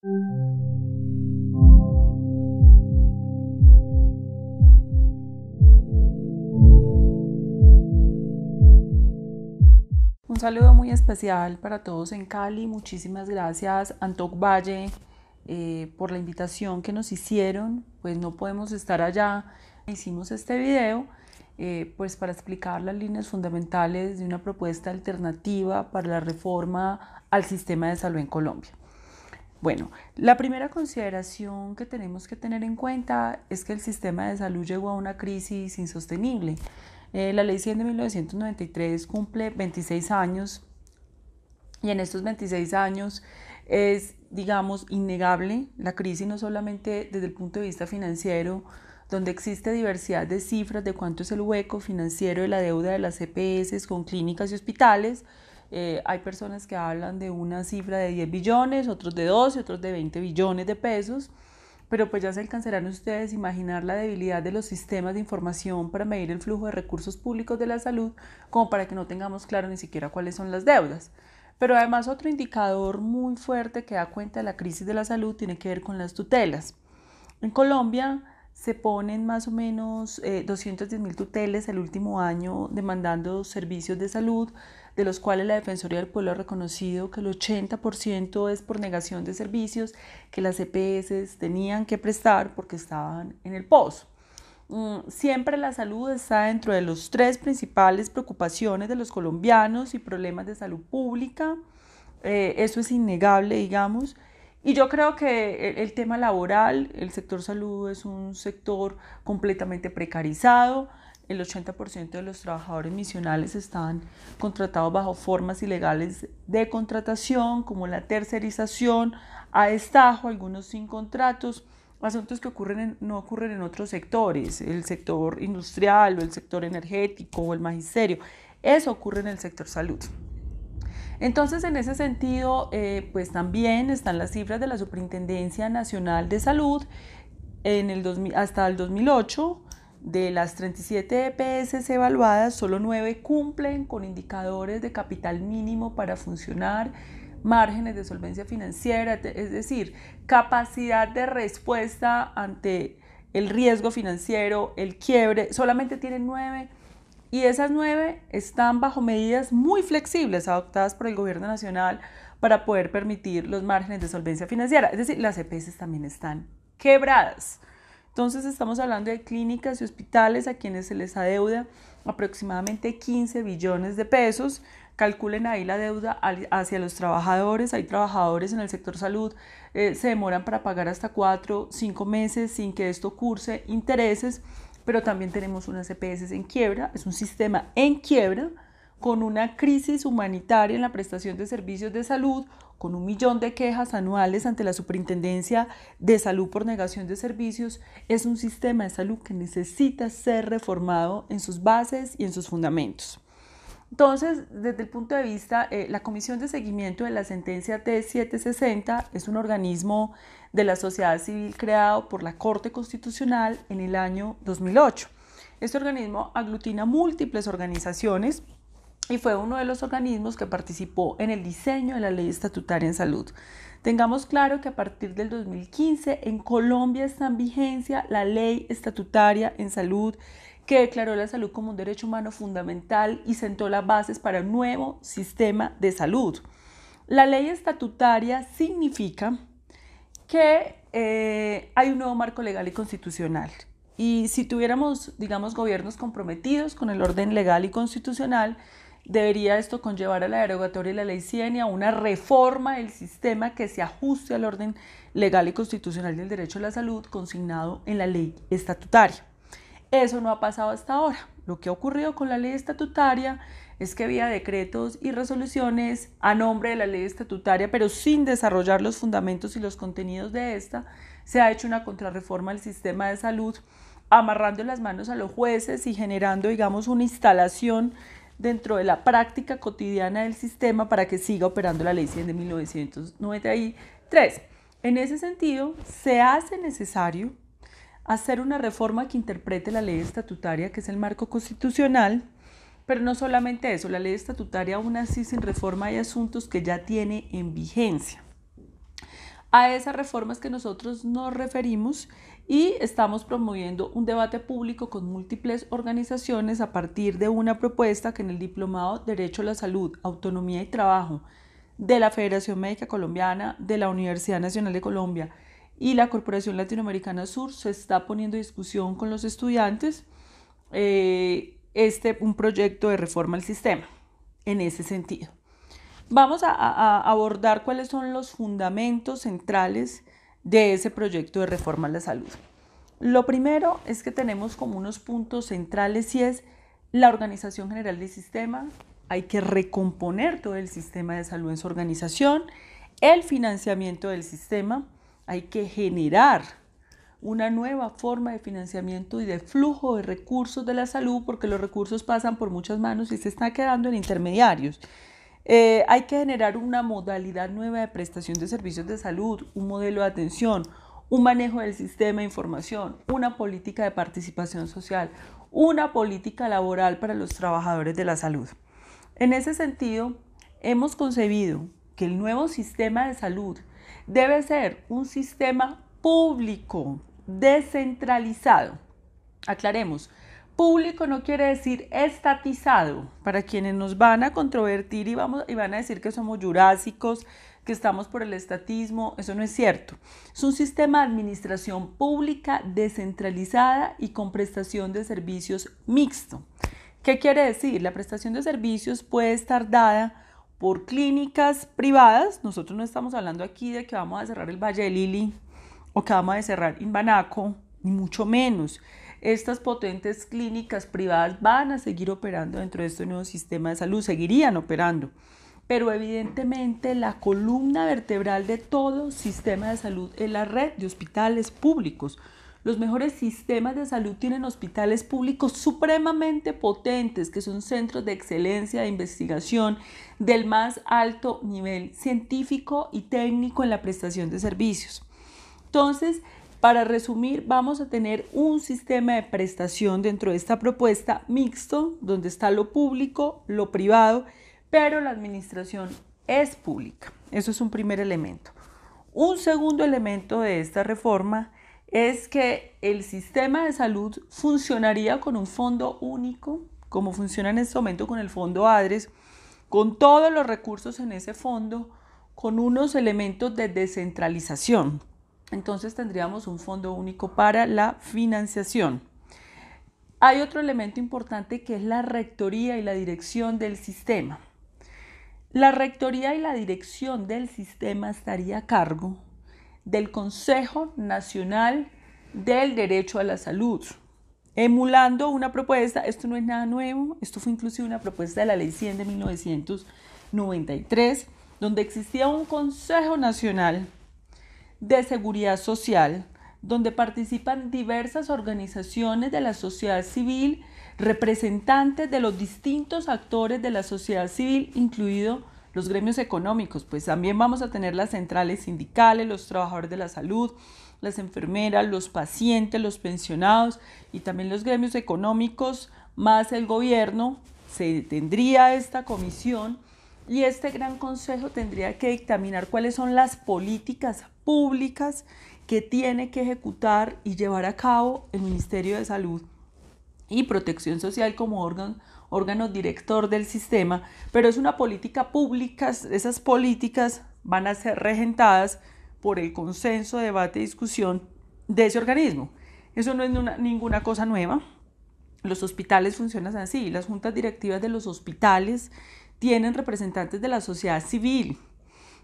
Un saludo muy especial para todos en Cali. Muchísimas gracias, Antoc Valle, por la invitación que nos hicieron. Pues no podemos estar allá. Hicimos este video pues para explicar las líneas fundamentales de una propuesta alternativa para la reforma al sistema de salud en Colombia. Bueno, la primera consideración que tenemos que tener en cuenta es que el sistema de salud llegó a una crisis insostenible. La Ley 100 de 1993 cumple 26 años y en estos 26 años es, digamos, innegable la crisis, no solamente desde el punto de vista financiero, donde existe diversidad de cifras de cuánto es el hueco financiero de la deuda de las EPS con clínicas y hospitales. Hay personas que hablan de una cifra de 10 billones, otros de 12, otros de 20 billones de pesos, pero pues ya se alcanzarán ustedes a imaginar la debilidad de los sistemas de información para medir el flujo de recursos públicos de la salud, como para que no tengamos claro ni siquiera cuáles son las deudas. Pero además otro indicador muy fuerte que da cuenta de la crisis de la salud tiene que ver con las tutelas. En Colombia se ponen más o menos 210.000 tutelas el último año demandando servicios de salud, de los cuales la Defensoría del Pueblo ha reconocido que el 80% es por negación de servicios que las EPS tenían que prestar porque estaban en el pozo. Siempre la salud está dentro de los tres principales preocupaciones de los colombianos y problemas de salud pública. Eso es innegable, digamos. Y yo creo que el tema laboral, el sector salud es un sector completamente precarizado. El 80% de los trabajadores misionales están contratados bajo formas ilegales de contratación, como la tercerización, a destajo, algunos sin contratos, asuntos que no ocurren en otros sectores, el sector industrial o el sector energético o el magisterio. Eso ocurre en el sector salud. Entonces, en ese sentido, pues también están las cifras de la Superintendencia Nacional de Salud hasta el 2008. De las 37 EPS evaluadas, solo 9 cumplen con indicadores de capital mínimo para funcionar, márgenes de solvencia financiera, es decir, capacidad de respuesta ante el riesgo financiero, el quiebre. Solamente tienen 9. Y esas 9 están bajo medidas muy flexibles adoptadas por el gobierno nacional para poder permitir los márgenes de solvencia financiera. Es decir, las EPS también están quebradas. Entonces estamos hablando de clínicas y hospitales a quienes se les adeuda aproximadamente 15 billones de pesos. Calculen ahí la deuda hacia los trabajadores. Hay trabajadores en el sector salud, se demoran para pagar hasta 4, 5 meses sin que esto curse intereses. Pero también tenemos unas EPS en quiebra, es un sistema en quiebra, con una crisis humanitaria en la prestación de servicios de salud, con 1 millón de quejas anuales ante la Superintendencia de Salud por negación de servicios. Es un sistema de salud que necesita ser reformado en sus bases y en sus fundamentos. Entonces, desde el punto de vista, la Comisión de Seguimiento de la Sentencia T760 es un organismo de la sociedad civil creado por la Corte Constitucional en el año 2008. Este organismo aglutina múltiples organizaciones y fue uno de los organismos que participó en el diseño de la Ley Estatutaria en Salud. Tengamos claro que a partir del 2015 en Colombia está en vigencia la Ley Estatutaria en Salud, que declaró la salud como un derecho humano fundamental y sentó las bases para un nuevo sistema de salud. La ley estatutaria significa que hay un nuevo marco legal y constitucional. Y si tuviéramos, digamos, gobiernos comprometidos con el orden legal y constitucional, debería esto conllevar a la derogatoria de la Ley 100 y a una reforma del sistema que se ajuste al orden legal y constitucional del derecho a la salud consignado en la ley estatutaria. Eso no ha pasado hasta ahora. Lo que ha ocurrido con la ley estatutaria es que vía decretos y resoluciones a nombre de la ley estatutaria, pero sin desarrollar los fundamentos y los contenidos de esta, se ha hecho una contrarreforma del sistema de salud, amarrando las manos a los jueces y generando, digamos, una instalación dentro de la práctica cotidiana del sistema para que siga operando la Ley 100 de 1993. En ese sentido, se hace necesario hacer una reforma que interprete la ley estatutaria, que es el marco constitucional, pero no solamente eso, la ley estatutaria aún así sin reforma hay asuntos que ya tiene en vigencia. A esas reformas que nosotros nos referimos y estamos promoviendo un debate público con múltiples organizaciones a partir de una propuesta que en el Diplomado Derecho a la Salud, Autonomía y Trabajo de la Federación Médica Colombiana, de la Universidad Nacional de Colombia y la Corporación Latinoamericana Sur se está poniendo en discusión con los estudiantes un proyecto de reforma al sistema en ese sentido. Vamos a abordar cuáles son los fundamentos centrales de ese proyecto de reforma a la salud. Lo primero es que tenemos como unos puntos centrales y es la organización general del sistema. Hay que recomponer todo el sistema de salud en su organización, el financiamiento del sistema, hay que generar una nueva forma de financiamiento y de flujo de recursos de la salud porque los recursos pasan por muchas manos y se están quedando en intermediarios. Hay que generar una modalidad nueva de prestación de servicios de salud, un modelo de atención, un manejo del sistema de información, una política de participación social, una política laboral para los trabajadores de la salud. En ese sentido, hemos concebido que el nuevo sistema de salud debe ser un sistema público, descentralizado. Aclaremos. Público no quiere decir estatizado, para quienes nos van a controvertir y van a decir que somos jurásicos, que estamos por el estatismo. Eso no es cierto. Es un sistema de administración pública descentralizada y con prestación de servicios mixto. ¿Qué quiere decir? La prestación de servicios puede estar dada por clínicas privadas. Nosotros no estamos hablando aquí de que vamos a cerrar el Valle del Lili o que vamos a cerrar Imbanaco, ni mucho menos. Estas potentes clínicas privadas van a seguir operando dentro de este nuevo sistema de salud, seguirían operando, pero evidentemente la columna vertebral de todo sistema de salud es la red de hospitales públicos. Los mejores sistemas de salud tienen hospitales públicos supremamente potentes, que son centros de excelencia de investigación del más alto nivel científico y técnico en la prestación de servicios. Entonces, para resumir, vamos a tener un sistema de prestación dentro de esta propuesta mixto, donde está lo público, lo privado, pero la administración es pública. Eso es un primer elemento. Un segundo elemento de esta reforma es que el sistema de salud funcionaría con un fondo único, como funciona en este momento con el fondo ADRES, con todos los recursos en ese fondo, con unos elementos de descentralización. Entonces tendríamos un fondo único para la financiación. Hay otro elemento importante que es la rectoría y la dirección del sistema. La rectoría y la dirección del sistema estaría a cargo del Consejo Nacional del Derecho a la Salud, emulando una propuesta. Esto no es nada nuevo, esto fue inclusive una propuesta de la Ley 100 de 1993, donde existía un Consejo Nacional de Seguridad Social, donde participan diversas organizaciones de la sociedad civil, representantes de los distintos actores de la sociedad civil, incluidos los gremios económicos. Pues también vamos a tener las centrales sindicales, los trabajadores de la salud, las enfermeras, los pacientes, los pensionados y también los gremios económicos, más el gobierno. Se tendría esta comisión y este gran consejo tendría que dictaminar cuáles son las políticas públicas que tiene que ejecutar y llevar a cabo el Ministerio de Salud y Protección Social como órgano director del sistema, pero es una política pública. Esas políticas van a ser regentadas por el consenso, debate y discusión de ese organismo. Eso no es ninguna cosa nueva. Los hospitales funcionan así. Las juntas directivas de los hospitales tienen representantes de la sociedad civil,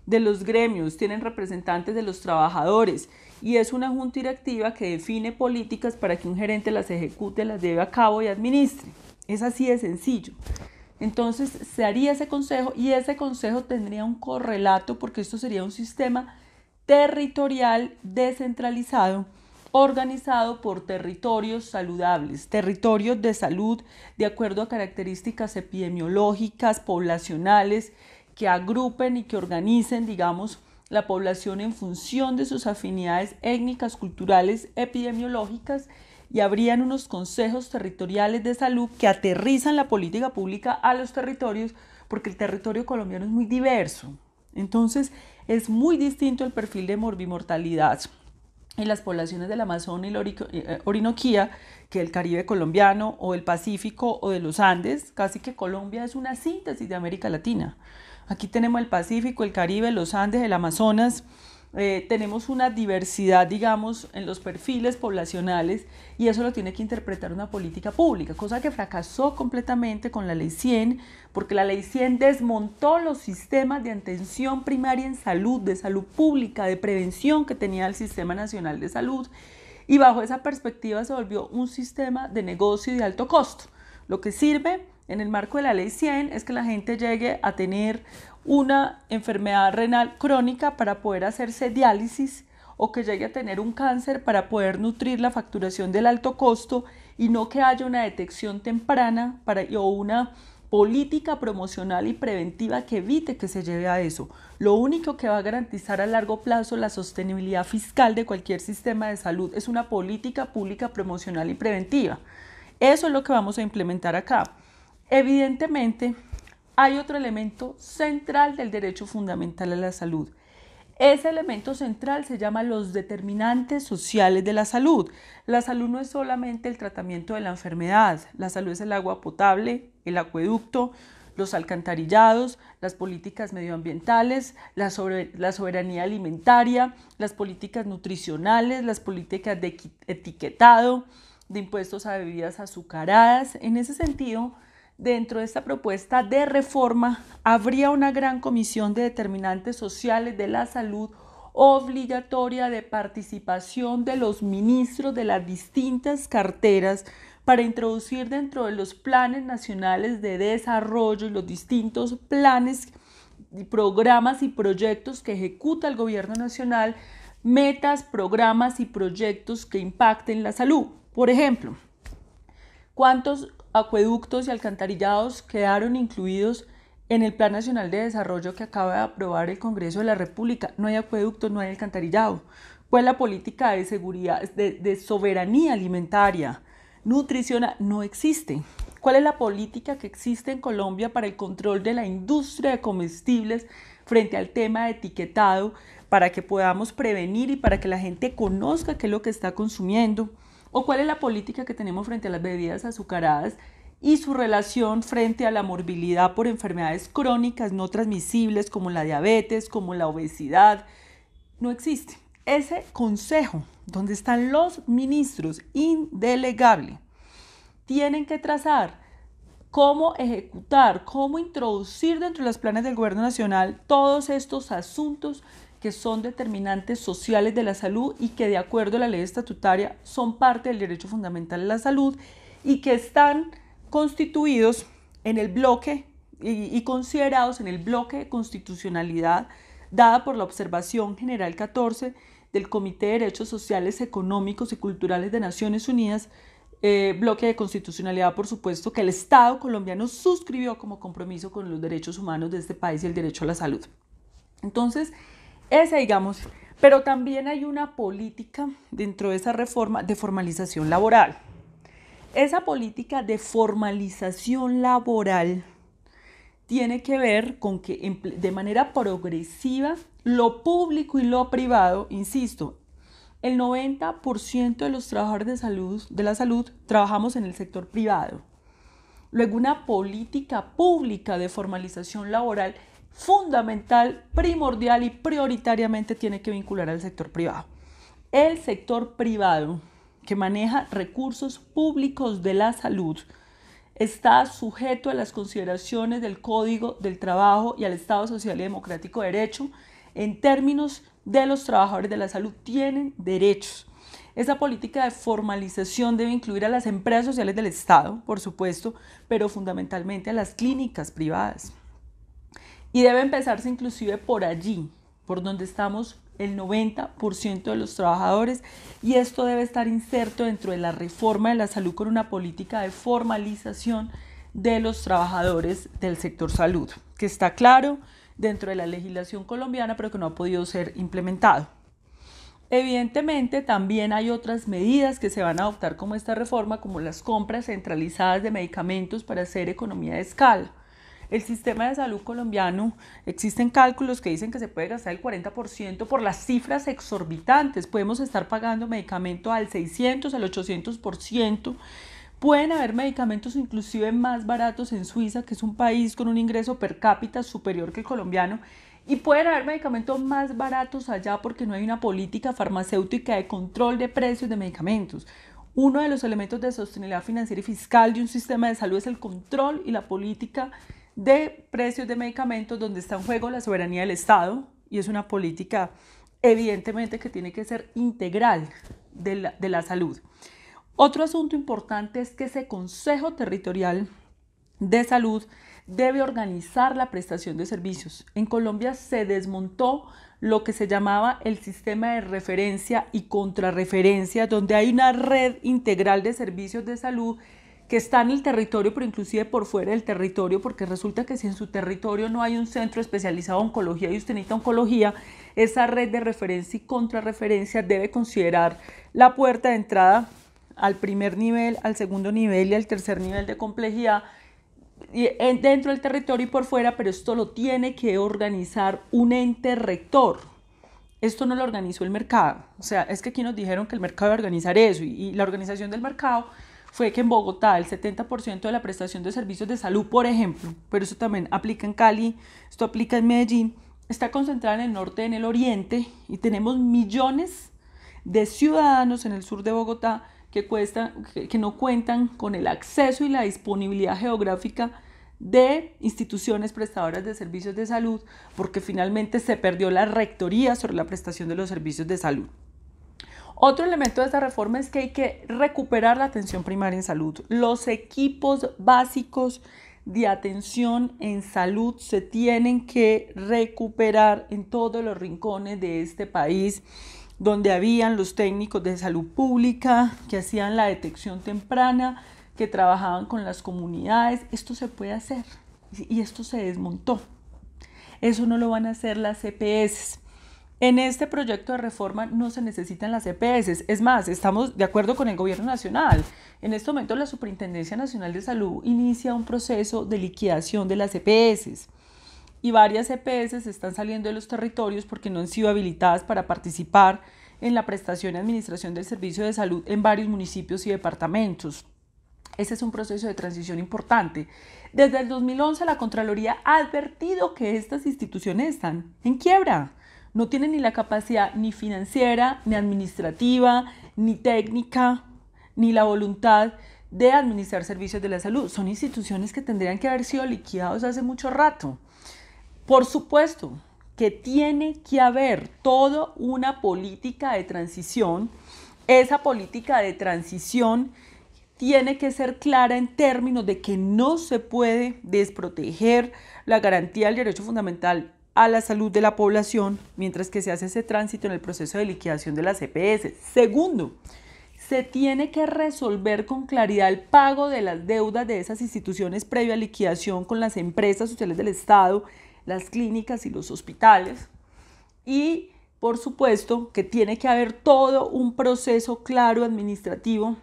de los gremios, tienen representantes de los trabajadores y es una junta directiva que define políticas para que un gerente las ejecute, las lleve a cabo y administre. Es así de sencillo. Entonces se haría ese consejo y ese consejo tendría un correlato porque esto sería un sistema territorial descentralizado organizado por territorios saludables, territorios de salud de acuerdo a características epidemiológicas, poblacionales, que agrupen y que organicen, digamos, la población en función de sus afinidades étnicas, culturales, epidemiológicas, y habrían unos consejos territoriales de salud que aterrizan la política pública a los territorios, porque el territorio colombiano es muy diverso. Entonces, es muy distinto el perfil de morbimortalidad en las poblaciones del Amazonas y la Orinoquía que el Caribe colombiano o el Pacífico o de los Andes. Casi que Colombia es una síntesis de América Latina. Aquí tenemos el Pacífico, el Caribe, los Andes, el Amazonas. Tenemos una diversidad, digamos, en los perfiles poblacionales y eso lo tiene que interpretar una política pública, cosa que fracasó completamente con la Ley 100, porque la Ley 100 desmontó los sistemas de atención primaria en salud, de salud pública, de prevención que tenía el Sistema Nacional de Salud, y bajo esa perspectiva se volvió un sistema de negocio y de alto costo. Lo que sirve en el marco de la Ley 100 es que la gente llegue a tener una enfermedad renal crónica para poder hacerse diálisis o que llegue a tener un cáncer para poder nutrir la facturación del alto costo y no que haya una detección temprana o una política promocional y preventiva que evite que se lleve a eso. Lo único que va a garantizar a largo plazo la sostenibilidad fiscal de cualquier sistema de salud es una política pública promocional y preventiva. Eso es lo que vamos a implementar acá. Evidentemente, hay otro elemento central del derecho fundamental a la salud. Ese elemento central se llama los determinantes sociales de la salud. La salud no es solamente el tratamiento de la enfermedad. La salud es el agua potable, el acueducto, los alcantarillados, las políticas medioambientales, la soberanía alimentaria, las políticas nutricionales, las políticas de etiquetado, de impuestos a bebidas azucaradas. En ese sentido, dentro de esta propuesta de reforma, habría una gran comisión de determinantes sociales de la salud obligatoria de participación de los ministros de las distintas carteras para introducir dentro de los planes nacionales de desarrollo y los distintos planes, programas y proyectos que ejecuta el gobierno nacional, metas, programas y proyectos que impacten la salud. Por ejemplo, ¿cuántos acueductos y alcantarillados quedaron incluidos en el Plan Nacional de Desarrollo que acaba de aprobar el Congreso de la República? No hay acueducto, no hay alcantarillado. ¿Cuál es la política de seguridad, de soberanía alimentaria, nutricional? No existe. ¿Cuál es la política que existe en Colombia para el control de la industria de comestibles frente al tema de etiquetado para que podamos prevenir y para que la gente conozca qué es lo que está consumiendo? ¿O cuál es la política que tenemos frente a las bebidas azucaradas y su relación frente a la morbilidad por enfermedades crónicas no transmisibles como la diabetes, como la obesidad? No existe. Ese consejo, donde están los ministros indelegables, tienen que trazar cómo ejecutar, cómo introducir dentro de los planes del gobierno nacional todos estos asuntos que son determinantes sociales de la salud y que de acuerdo a la ley estatutaria son parte del derecho fundamental a la salud y que están constituidos en el bloque y considerados en el bloque de constitucionalidad dada por la Observación General 14 del Comité de Derechos Sociales, Económicos y Culturales de Naciones Unidas, bloque de constitucionalidad, por supuesto, que el Estado colombiano suscribió como compromiso con los derechos humanos de este país y el derecho a la salud. Entonces, digamos, pero también hay una política dentro de esa reforma de formalización laboral. Esa política de formalización laboral tiene que ver con que de manera progresiva lo público y lo privado, insisto, el 90% de los trabajadores de la salud trabajamos en el sector privado. Luego una política pública de formalización laboral fundamental, primordial y prioritariamente tiene que vincular al sector privado. El sector privado que maneja recursos públicos de la salud está sujeto a las consideraciones del Código del Trabajo y al Estado Social y Democrático de Derecho. En términos de los trabajadores de la salud, tienen derechos. Esa política de formalización debe incluir a las empresas sociales del Estado, por supuesto, pero fundamentalmente a las clínicas privadas. Y debe empezarse inclusive por allí, por donde estamos el 90% de los trabajadores, y esto debe estar inserto dentro de la reforma de la salud con una política de formalización de los trabajadores del sector salud, que está claro dentro de la legislación colombiana, pero que no ha podido ser implementado. Evidentemente, también hay otras medidas que se van a adoptar como esta reforma, como las compras centralizadas de medicamentos para hacer economía de escala. El sistema de salud colombiano, existen cálculos que dicen que se puede gastar el 40% por las cifras exorbitantes. Podemos estar pagando medicamentos al 600, al 800%. Pueden haber medicamentos inclusive más baratos en Suiza, que es un país con un ingreso per cápita superior que el colombiano, y pueden haber medicamentos más baratos allá porque no hay una política farmacéutica de control de precios de medicamentos. Uno de los elementos de sostenibilidad financiera y fiscal de un sistema de salud es el control y la política de precios de medicamentos, donde está en juego la soberanía del Estado, y es una política evidentemente que tiene que ser integral de la salud. Otro asunto importante es que ese Consejo Territorial de Salud debe organizar la prestación de servicios. En Colombia se desmontó lo que se llamaba el sistema de referencia y contrarreferencia, donde hay una red integral de servicios de salud que está en el territorio, pero inclusive por fuera del territorio, porque resulta que si en su territorio no hay un centro especializado en oncología y usted necesita oncología, esa red de referencia y contrarreferencia debe considerar la puerta de entrada al primer nivel, al segundo nivel y al tercer nivel de complejidad dentro del territorio y por fuera, pero esto lo tiene que organizar un ente rector. Esto no lo organizó el mercado. O sea, es que aquí nos dijeron que el mercado iba a organizar eso, y la organización del mercado fue que en Bogotá el 70% de la prestación de servicios de salud, por ejemplo, pero eso también aplica en Cali, esto aplica en Medellín, está concentrada en el norte y en el oriente, y tenemos millones de ciudadanos en el sur de Bogotá que no cuentan con el acceso y la disponibilidad geográfica de instituciones prestadoras de servicios de salud, porque finalmente se perdió la rectoría sobre la prestación de los servicios de salud. Otro elemento de esta reforma es que hay que recuperar la atención primaria en salud. Los equipos básicos de atención en salud se tienen que recuperar en todos los rincones de este país, donde habían los técnicos de salud pública que hacían la detección temprana, que trabajaban con las comunidades. Esto se puede hacer y esto se desmontó. Eso no lo van a hacer las EPS. En este proyecto de reforma no se necesitan las EPS. Es más, estamos de acuerdo con el gobierno nacional. En este momento la Superintendencia Nacional de Salud inicia un proceso de liquidación de las EPS. Y varias EPS están saliendo de los territorios porque no han sido habilitadas para participar en la prestación y administración del servicio de salud en varios municipios y departamentos. Ese es un proceso de transición importante. Desde el 2011 la Contraloría ha advertido que estas instituciones están en quiebra. No tienen ni la capacidad ni financiera, ni administrativa, ni técnica, ni la voluntad de administrar servicios de la salud. Son instituciones que tendrían que haber sido liquidadas hace mucho rato. Por supuesto que tiene que haber toda una política de transición. Esa política de transición tiene que ser clara en términos de que no se puede desproteger la garantía del derecho fundamental a la salud de la población mientras que se hace ese tránsito en el proceso de liquidación de las EPS. Segundo, se tiene que resolver con claridad el pago de las deudas de esas instituciones previa a liquidación con las empresas sociales del Estado, las clínicas y los hospitales. Y por supuesto que tiene que haber todo un proceso claro administrativo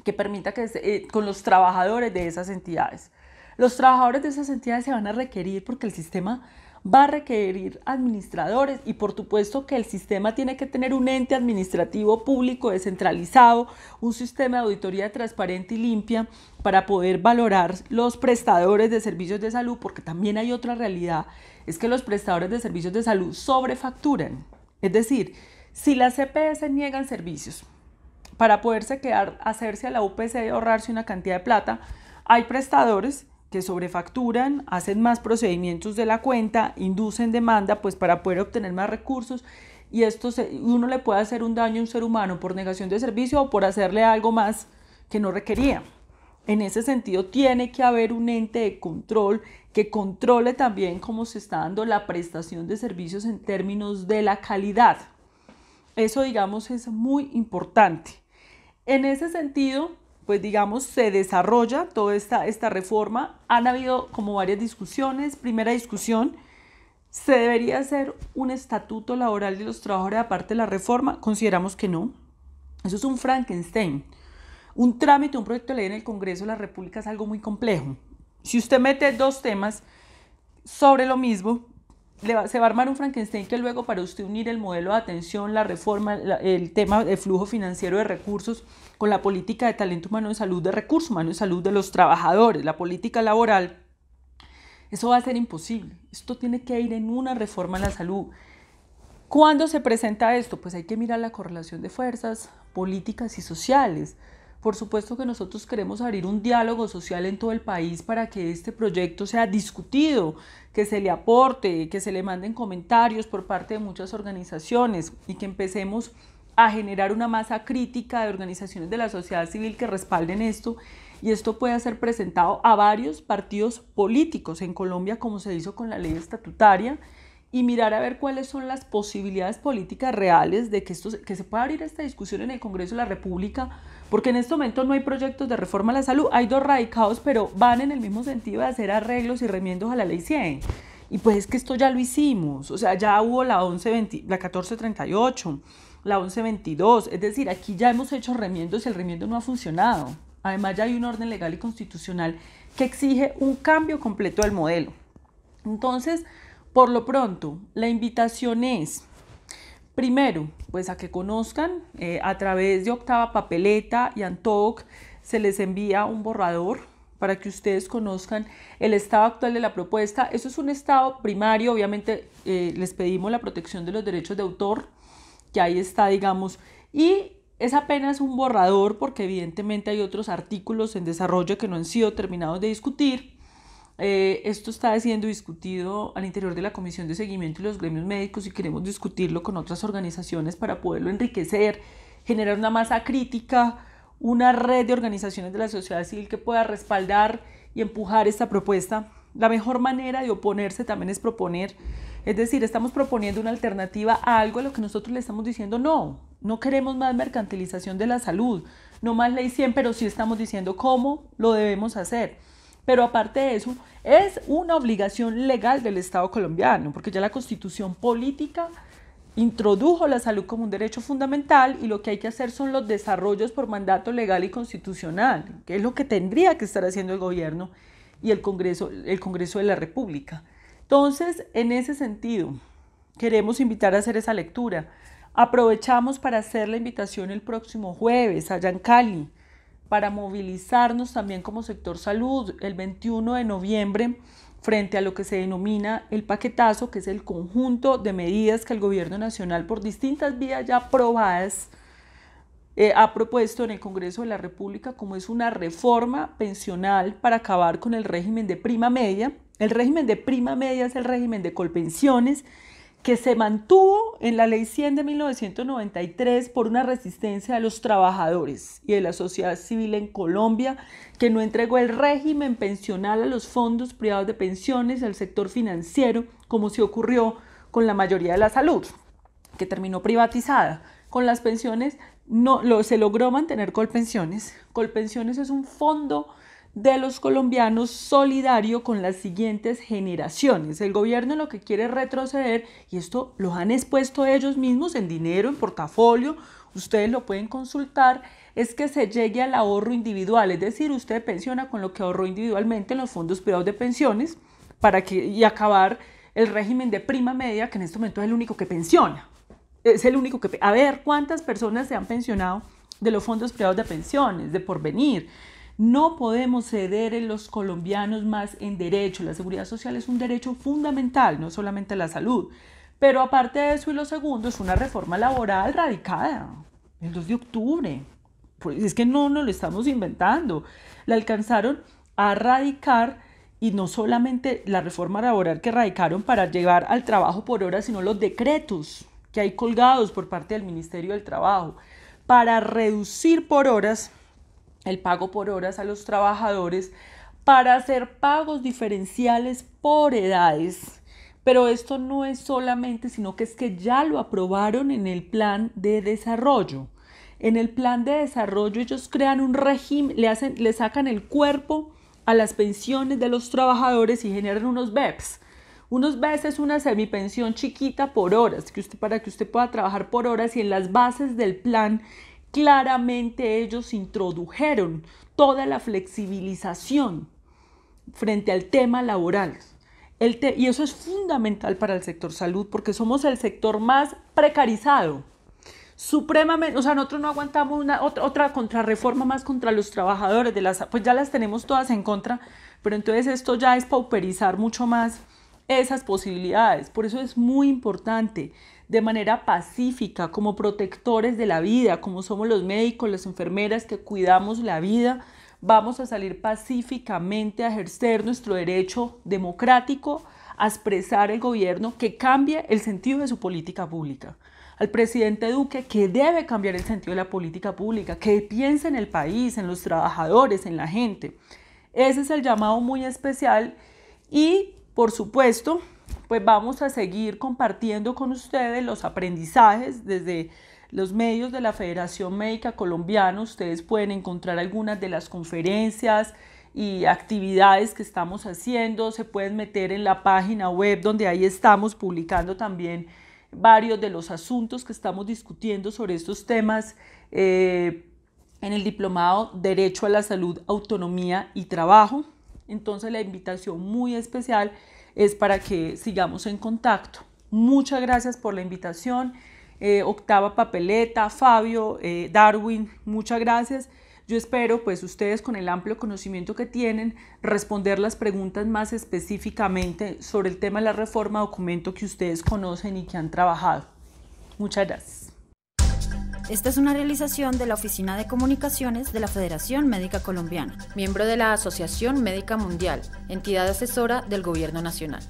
que permita que con los trabajadores de esas entidades. Los trabajadores de esas entidades se van a requerir porque el sistema va a requerir administradores, y por supuesto que el sistema tiene que tener un ente administrativo público descentralizado, un sistema de auditoría transparente y limpia para poder valorar los prestadores de servicios de salud, porque también hay otra realidad, es que los prestadores de servicios de salud sobrefacturan. Es decir, si las EPS niegan servicios para poderse quedar, hacerse a la UPC y ahorrarse una cantidad de plata, hay prestadores que sobrefacturan, hacen más procedimientos de la cuenta, inducen demanda pues para poder obtener más recursos, y uno le puede hacer un daño a un ser humano por negación de servicio o por hacerle algo más que no requería. En ese sentido tiene que haber un ente de control que controle también cómo se está dando la prestación de servicios en términos de la calidad. Eso, digamos, es muy importante. En ese sentido, pues digamos, se desarrolla toda esta reforma. Han habido como varias discusiones. Primera discusión, ¿se debería hacer un estatuto laboral de los trabajadores aparte de la reforma? Consideramos que no. Eso es un Frankenstein. Un trámite, un proyecto de ley en el Congreso de la República es algo muy complejo. Si usted mete dos temas, sobre lo mismo, se va a armar un Frankenstein que luego para usted unir el modelo de atención, la reforma, el tema de flujo financiero de recursos con la política de talento humano de salud, de recursos humanos de salud de los trabajadores, la política laboral, eso va a ser imposible. Esto tiene que ir en una reforma a la salud. ¿Cuándo se presenta esto? Pues hay que mirar la correlación de fuerzas políticas y sociales. Por supuesto que nosotros queremos abrir un diálogo social en todo el país para que este proyecto sea discutido, que se le aporte, que se le manden comentarios por parte de muchas organizaciones y que empecemos a generar una masa crítica de organizaciones de la sociedad civil que respalden esto, y esto puede ser presentado a varios partidos políticos en Colombia, como se hizo con la ley estatutaria, y mirar a ver cuáles son las posibilidades políticas reales de que se pueda abrir esta discusión en el Congreso de la República, porque en este momento no hay proyectos de reforma a la salud, hay dos radicados, pero van en el mismo sentido de hacer arreglos y remiendos a la ley 100. Y pues es que esto ya lo hicimos, o sea, ya hubo la 1438, la 1122, es decir, aquí ya hemos hecho remiendos y el remiendo no ha funcionado. Además ya hay un orden legal y constitucional que exige un cambio completo del modelo. Entonces, por lo pronto, la invitación es, primero, pues a que conozcan, a través de Octava Papeleta y Antoc se les envía un borrador para que ustedes conozcan el estado actual de la propuesta. Eso es un estado primario, obviamente les pedimos la protección de los derechos de autor, que ahí está, digamos, y es apenas un borrador porque evidentemente hay otros artículos en desarrollo que no han sido terminados de discutir. Esto está siendo discutido al interior de la Comisión de Seguimiento y los gremios médicos y queremos discutirlo con otras organizaciones para poderlo enriquecer, generar una masa crítica, una red de organizaciones de la sociedad civil que pueda respaldar y empujar esta propuesta. La mejor manera de oponerse también es proponer, es decir, estamos proponiendo una alternativa a algo a lo que nosotros le estamos diciendo no queremos más mercantilización de la salud, no más ley 100, pero sí estamos diciendo cómo lo debemos hacer. Pero aparte de eso, es una obligación legal del Estado colombiano, porque ya la Constitución política introdujo la salud como un derecho fundamental y lo que hay que hacer son los desarrollos por mandato legal y constitucional, que es lo que tendría que estar haciendo el gobierno y el Congreso de la República. Entonces, en ese sentido, queremos invitar a hacer esa lectura. Aprovechamos para hacer la invitación el próximo jueves allá en Cali, para movilizarnos también como sector salud el 21 de noviembre frente a lo que se denomina el paquetazo, que es el conjunto de medidas que el gobierno nacional por distintas vías ya aprobadas ha propuesto en el Congreso de la República, como es una reforma pensional para acabar con el régimen de prima media. El régimen de prima media es el régimen de colpensiones que se mantuvo en la Ley 100 de 1993 por una resistencia de los trabajadores y de la sociedad civil en Colombia, que no entregó el régimen pensional a los fondos privados de pensiones y al sector financiero, como se ocurrió con la mayoría de la salud, que terminó privatizada. Con las pensiones se logró mantener Colpensiones. Colpensiones es un fondo de los colombianos solidario con las siguientes generaciones. El gobierno lo que quiere es retroceder, y esto lo han expuesto ellos mismos en dinero, en portafolio, ustedes lo pueden consultar, es que se llegue al ahorro individual, es decir, usted pensiona con lo que ahorró individualmente en los fondos privados de pensiones y acabar el régimen de prima media, que en este momento es el único que pensiona. Es el único que... A ver, ¿cuántas personas se han pensionado de los fondos privados de pensiones, de Porvenir? No podemos ceder en los colombianos más en derecho. La seguridad social es un derecho fundamental, no solamente la salud. Pero aparte de eso, y lo segundo, es una reforma laboral radicada el 2 de octubre. Pues es que no nos lo estamos inventando. La alcanzaron a radicar, y no solamente la reforma laboral que radicaron para llegar al trabajo por hora, sino los decretos que hay colgados por parte del Ministerio del Trabajo para reducir por horas el pago por horas a los trabajadores, para hacer pagos diferenciales por edades. Pero esto no es solamente, sino que es que ya lo aprobaron en el plan de desarrollo. En el plan de desarrollo ellos crean un régimen, le sacan el cuerpo a las pensiones de los trabajadores y generan unos BEPS. Unos BEPS es una semipensión chiquita por horas, para que usted pueda trabajar por horas, y en las bases del plan claramente ellos introdujeron toda la flexibilización frente al tema laboral. Y eso es fundamental para el sector salud porque somos el sector más precarizado. Supremamente, o sea, nosotros no aguantamos otra contrarreforma más contra los trabajadores, pues ya las tenemos todas en contra, pero entonces esto ya es pauperizar mucho más esas posibilidades. Por eso es muy importante, de manera pacífica, como protectores de la vida, como somos los médicos, las enfermeras que cuidamos la vida, vamos a salir pacíficamente a ejercer nuestro derecho democrático a expresar el gobierno que cambie el sentido de su política pública. Al presidente Duque que debe cambiar el sentido de la política pública, que piense en el país, en los trabajadores, en la gente. Ese es el llamado muy especial y, por supuesto, pues vamos a seguir compartiendo con ustedes los aprendizajes desde los medios de la Federación Médica Colombiana. Ustedes pueden encontrar algunas de las conferencias y actividades que estamos haciendo. Se pueden meter en la página web donde ahí estamos publicando también varios de los asuntos que estamos discutiendo sobre estos temas en el diplomado Derecho a la Salud, Autonomía y Trabajo. Entonces la invitación muy especial es para que sigamos en contacto. Muchas gracias por la invitación. Octava Papeleta, Fabio, Darwin, muchas gracias. Yo espero, pues ustedes con el amplio conocimiento que tienen, responder las preguntas más específicamente sobre el tema de la reforma, documento que ustedes conocen y que han trabajado. Muchas gracias. Esta es una realización de la Oficina de Comunicaciones de la Federación Médica Colombiana, miembro de la Asociación Médica Mundial, entidad asesora del Gobierno Nacional.